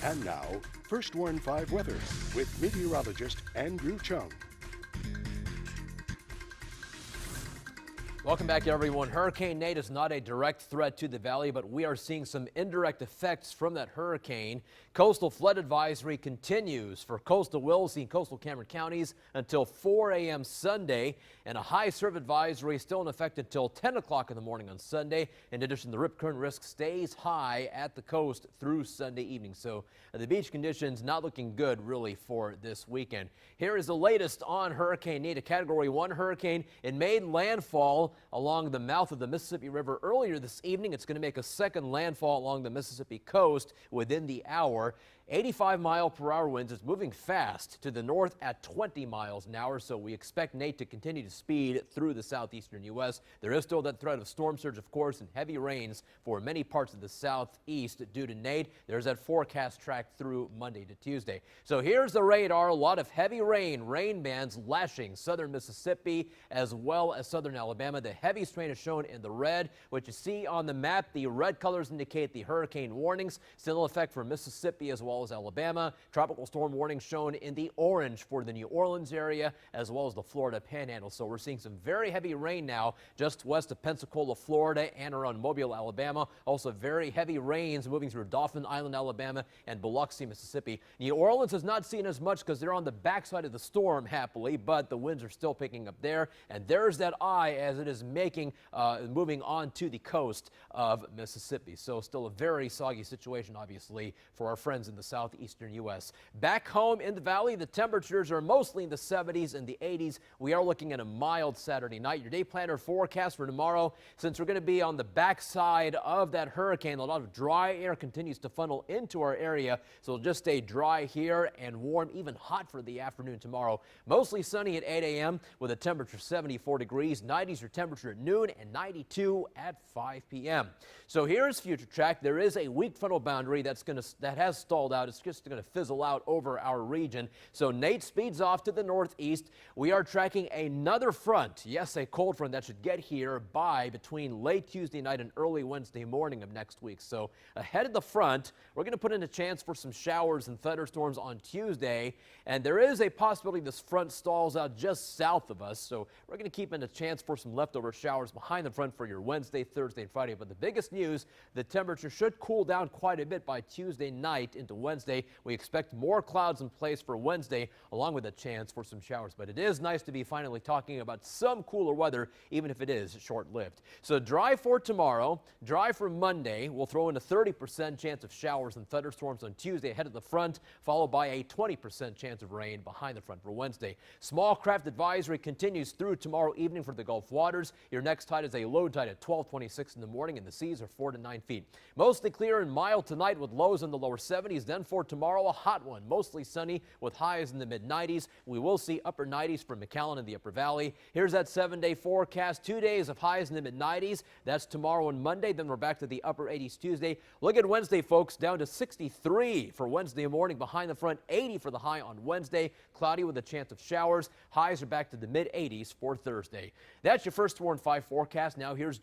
And now, First Warn 5 weather with meteorologist Andrew Chung. Welcome back, everyone. Hurricane Nate is not a direct threat to the valley, but we are seeing some indirect effects from that hurricane. Coastal flood advisory continues for coastal Williston and coastal Cameron counties until 4 a.m. Sunday, and a high surf advisory still in effect until 10 o'clock in the morning on Sunday. In addition, the rip current risk stays high at the coast through Sunday evening. So the beach conditions not looking good really for this weekend. Here is the latest on Hurricane Nate, a Category 1 hurricane. It made landfall along the mouth of the Mississippi River earlier this evening. It's going to make a second landfall along the Mississippi coast within the hour. 85-mile-per-hour winds. It's moving fast to the north at 20 miles an hour, so we expect Nate to continue to speed through the southeastern U.S. There is still that threat of storm surge, of course, and heavy rains for many parts of the southeast due to Nate. There's that forecast track through Monday to Tuesday. So here's the radar. A lot of heavy rain bands lashing southern Mississippi as well as southern Alabama. The heavy strain is shown in the red. What you see on the map, the red colors indicate the hurricane warnings still in effect for Mississippi as well as Alabama. Tropical storm warnings shown in the orange for the New Orleans area as well as the Florida Panhandle. So we're seeing some very heavy rain now just west of Pensacola, Florida, and around Mobile, Alabama. Also very heavy rains moving through Dauphin Island, Alabama, and Biloxi, Mississippi. New Orleans has not seen as much because they're on the backside of the storm, happily, but the winds are still picking up there. And there's that eye as it is moving on to the coast of Mississippi. So still a very soggy situation, obviously, for our friends in the southeastern U.S. Back home in the valley, the temperatures are mostly in the 70s and the 80s. We are looking at a mild Saturday night. Your day planner forecast for tomorrow, since we're going to be on the backside of that hurricane, a lot of dry air continues to funnel into our area, so it'll just stay dry here and warm, even hot for the afternoon tomorrow. Mostly sunny at 8 a.m. with a temperature 74 degrees, 90s your temperature at noon, and 92 at 5 p.m. So here's future track. There is a weak frontal boundary that has stalled out. It's just going to fizzle out over our region. So Nate speeds off to the northeast. We are tracking another front. Yes, a cold front that should get here by between late Tuesday night and early Wednesday morning of next week. So ahead of the front, we're going to put in a chance for some showers and thunderstorms on Tuesday. And there is a possibility this front stalls out just south of us. So we're going to keep in a chance for some leftover showers behind the front for your Wednesday, Thursday, and Friday. But the biggest news, the temperature should cool down quite a bit by Tuesday night into Wednesday. We expect more clouds in place for Wednesday, along with a chance for some showers. But it is nice to be finally talking about some cooler weather, even if it is short-lived. So dry for tomorrow, dry for Monday. We'll throw in a 30% chance of showers and thunderstorms on Tuesday ahead of the front, followed by a 20% chance of rain behind the front for Wednesday. Small craft advisory continues through tomorrow evening for the Gulf waters. Your next tide is a low tide at 12:26 in the morning, and the seas are 4 to 9 feet. Mostly clear and mild tonight with lows in the lower 70s. Then for tomorrow, a hot one, mostly sunny with highs in the mid-90s. We will see upper 90s for McAllen and the Upper Valley. Here's that 7-day forecast. 2 days of highs in the mid-90s. That's tomorrow and Monday. Then we're back to the upper 80s Tuesday. Look at Wednesday, folks, down to 63 for Wednesday morning behind the front, 80 for the high on Wednesday. Cloudy with a chance of showers. Highs are back to the mid-80s for Thursday. That's your First Warn 5 forecast. Now here's